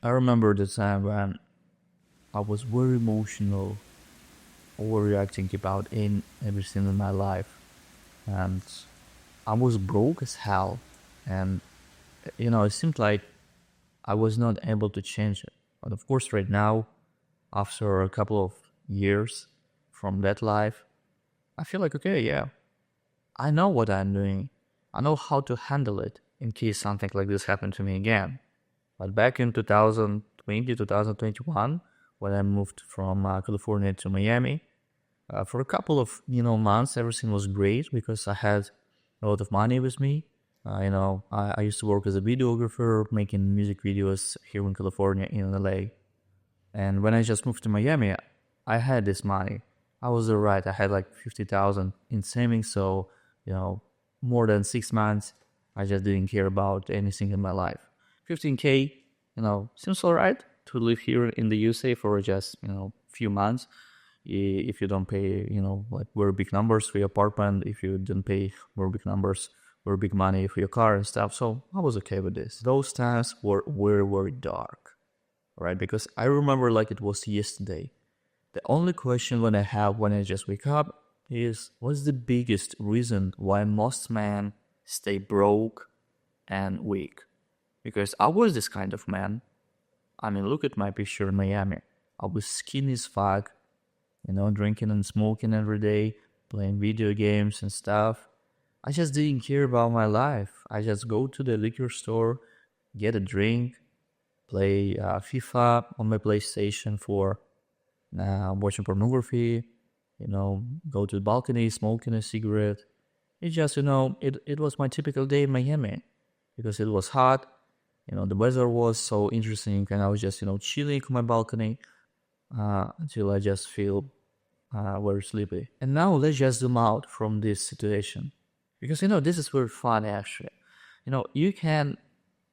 I remember the time when I was very emotional, overreacting about in everything in my life, and I was broke as hell, and it seemed like I was not able to change it. But of course, right now, after a couple of years from that life, I feel like okay, yeah, I know what I'm doing. I know how to handle it in case something like this happened to me again. But back in 2020, 2021, when I moved from California to Miami, for a couple of months, everything was great because I had a lot of money with me. I used to work as a videographer, making music videos here in California, in LA. And when I just moved to Miami, I had this money. I was alright. I had like 50,000 in savings, so you know, more than 6 months, I just didn't care about anything in my life. 15K, seems alright to live here in the USA for just few months. If you don't pay, like very big numbers for your apartment, if you don't pay very big numbers, very big money for your car and stuff. So I was okay with this. Those times were very, very dark, right? Because I remember like it was yesterday. The only question when I have when I just wake up is what's the biggest reason why most men stay broke and weak? Because I was this kind of man. I mean, look at my picture in Miami. I was skinny as fuck, drinking and smoking every day, playing video games and stuff. I just didn't care about my life. I just go to the liquor store, get a drink, play FIFA on my PlayStation for watching pornography, go to the balcony, smoking a cigarette. It just, it was my typical day in Miami because it was hot. The weather was so interesting, and I was just, chilling on my balcony until I just feel very sleepy. And now let's just zoom out from this situation because, this is very fun actually. You can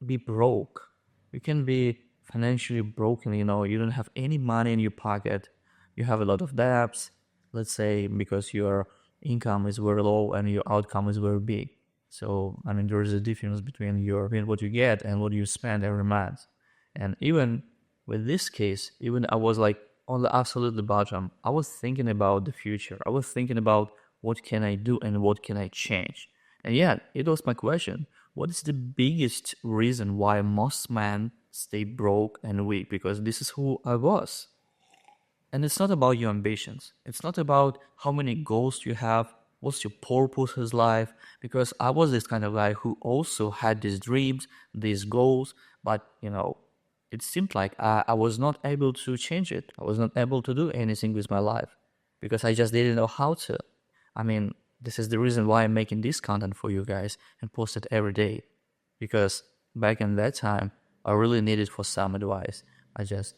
be broke. You can be financially broken, you don't have any money in your pocket. You have a lot of debts, let's say, because your income is very low and your outcome is very big. So, I mean, there is a difference between between what you get and what you spend every month. And even with this case, even I was like on the absolute bottom, I was thinking about the future. I was thinking about what can I do and what can I change. And yeah, it was my question. What is the biggest reason why most men stay broke and weak? Because this is who I was. And it's not about your ambitions. It's not about how many goals you have, what's your purpose in life. Because I was this kind of guy who also had these dreams, these goals, but it seemed like I was not able to change it. I was not able to do anything with my life because I just didn't know how to. I mean, this is the reason why I'm making this content for you guys and post it every day. Because back in that time, I really needed for some advice. I just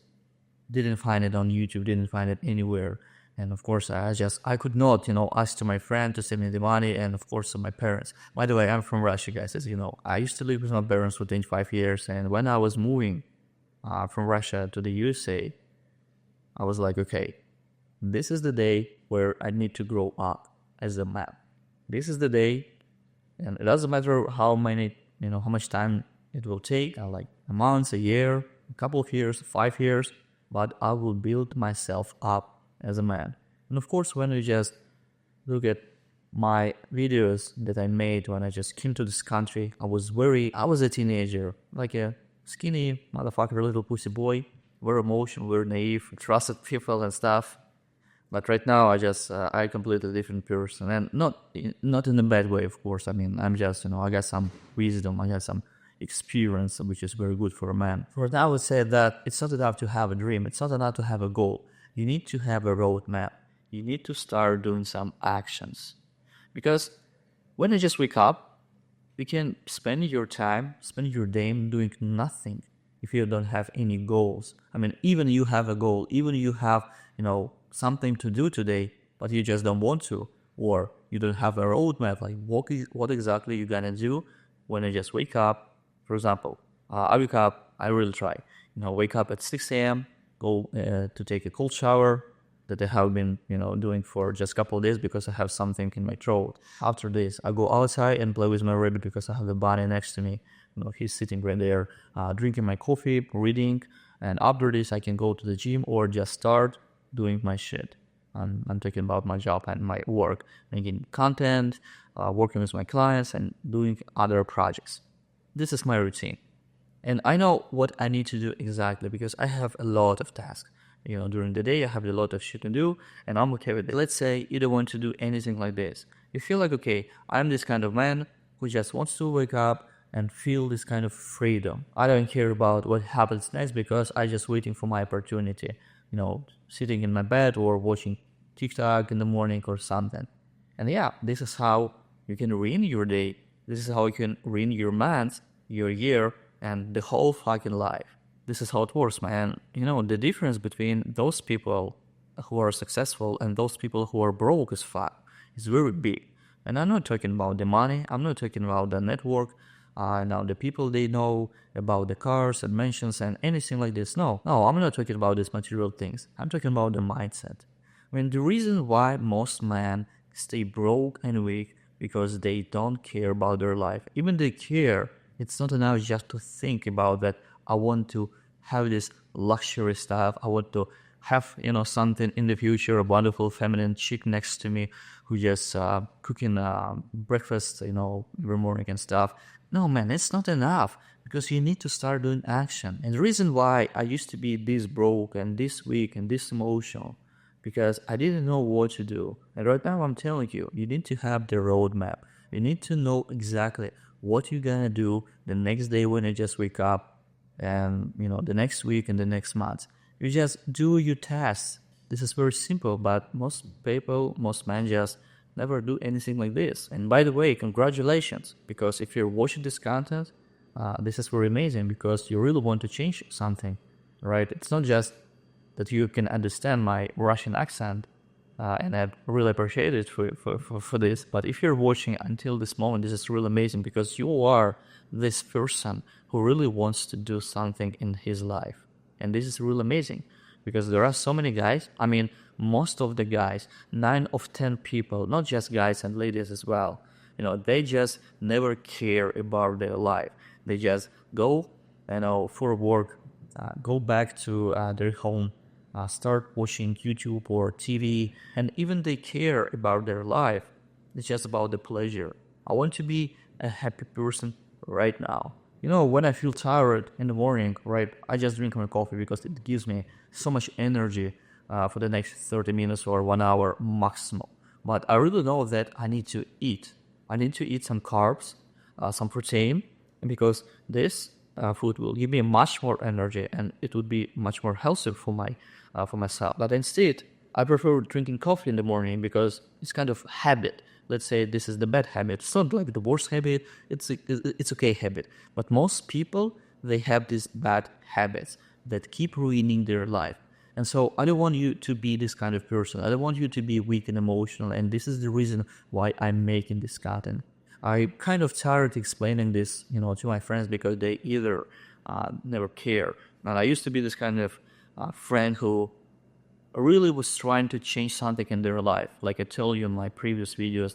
didn't find it on YouTube, didn't find it anywhere. And of course, I could not, ask to my friend to send me the money, and of course to my parents. By the way, I'm from Russia, guys. As you know, I used to live with my parents for 25 years, and when I was moving from Russia to the USA, I was like, okay, this is the day where I need to grow up as a man. This is the day, and it doesn't matter how many, how much time it will take, like a month, a year, a couple of years, 5 years, but I will build myself up as a man. And of course, when you just look at my videos that I made when I just came to this country, I was a teenager, like a skinny motherfucker, little pussy boy, very emotional, very naive, trusted people and stuff. But right now, I completely different person, and not in a bad way, of course. I mean, I'm just, I got some wisdom, I got some experience, which is very good for a man. For now, I would say that it's not enough to have a dream. It's not enough to have a goal. You need to have a roadmap. You need to start doing some actions, because when you just wake up, you can spend your time, spend your day doing nothing if you don't have any goals. I mean, even you have a goal, even you have, something to do today, but you just don't want to, or you don't have a roadmap, like what exactly you're gonna do when you just wake up. For example, I wake up, I really try, wake up at 6 a.m., go to take a cold shower, that I have been, doing for just a couple of days because I have something in my throat. After this, I go outside and play with my rabbit because I have a bunny next to me. he's sitting right there, drinking my coffee, reading, and after this, I can go to the gym or just start doing my shit. I'm talking about my job and my work, making content, working with my clients, and doing other projects. This is my routine. And I know what I need to do exactly because I have a lot of tasks. During the day, I have a lot of shit to do, and I'm okay with it. Let's say you don't want to do anything like this. You feel like, okay, I'm this kind of man who just wants to wake up and feel this kind of freedom. I don't care about what happens next because I just waiting for my opportunity. Sitting in my bed or watching TikTok in the morning or something. And yeah, this is how you can ruin your day. This is how you can ruin your month, your year, and the whole fucking life. This is how it works, man. The difference between those people who are successful and those people who are broke as fuck is very big. And I'm not talking about the money. I'm not talking about the network. Now the people they know about the cars and mansions and anything like this. No, I'm not talking about these material things. I'm talking about the mindset. The reason why most men stay broke and weak because they don't care about their life. Even they care, it's not enough just to think about that. I want to have this luxury stuff. I want to have something in the future, a wonderful feminine chick next to me who just cooking breakfast every morning and stuff. No, man, it's not enough because you need to start doing action. And the reason why I used to be this broke and this weak and this emotional because I didn't know what to do. And right now I'm telling you, you need to have the roadmap. You need to know exactly what you're gonna do the next day when you just wake up and the next week and the next month. You just do your tasks. This is very simple, but most people, most men just never do anything like this. And by the way, congratulations, because if you're watching this content, this is very amazing because you really want to change something, right? It's not just that you can understand my Russian accent, and I really appreciate it for this. But if you're watching until this moment, this is really amazing because you are this person who really wants to do something in his life. And this is really amazing because there are so many guys. I mean, most of the guys, 9 of 10 people, not just guys and ladies as well, they just never care about their life. They just go, for work, go back to their home, start watching YouTube or TV, and even they care about their life. It's just about the pleasure. I want to be a happy person right now. When I feel tired in the morning, right, I just drink my coffee because it gives me so much energy for the next 30 minutes or 1 hour maximum. But I really know that I need to eat. I need to eat some carbs, some protein, because this food will give me much more energy and it would be much more healthy for myself. But instead, I prefer drinking coffee in the morning because it's kind of habit. Let's say this is the bad habit. It's not like the worst habit. It's okay habit. But most people, they have these bad habits that keep ruining their life. And so I don't want you to be this kind of person. I don't want you to be weak and emotional. And this is the reason why I'm making this content. I kind of tired explaining this, to my friends because they either never care. And I used to be this kind of friend who really was trying to change something in their life. Like I told you in my previous videos,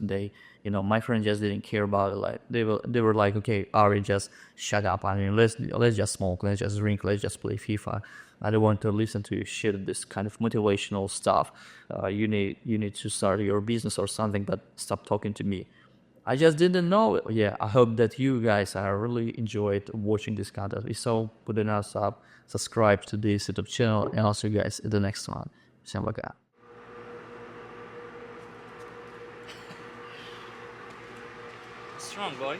my friends just didn't care about it. Like they were like, okay, Ari, just shut up. I mean, let's just smoke, let's just drink, let's just play FIFA. I don't want to listen to your shit, this kind of motivational stuff. You need to start your business or something, but stop talking to me. I just didn't know it. Yeah, I hope that you guys are really enjoyed watching this content. If so, put a thumbs up, subscribe to this YouTube channel, and I'll see you guys in the next one. Всем пока. Strong boy.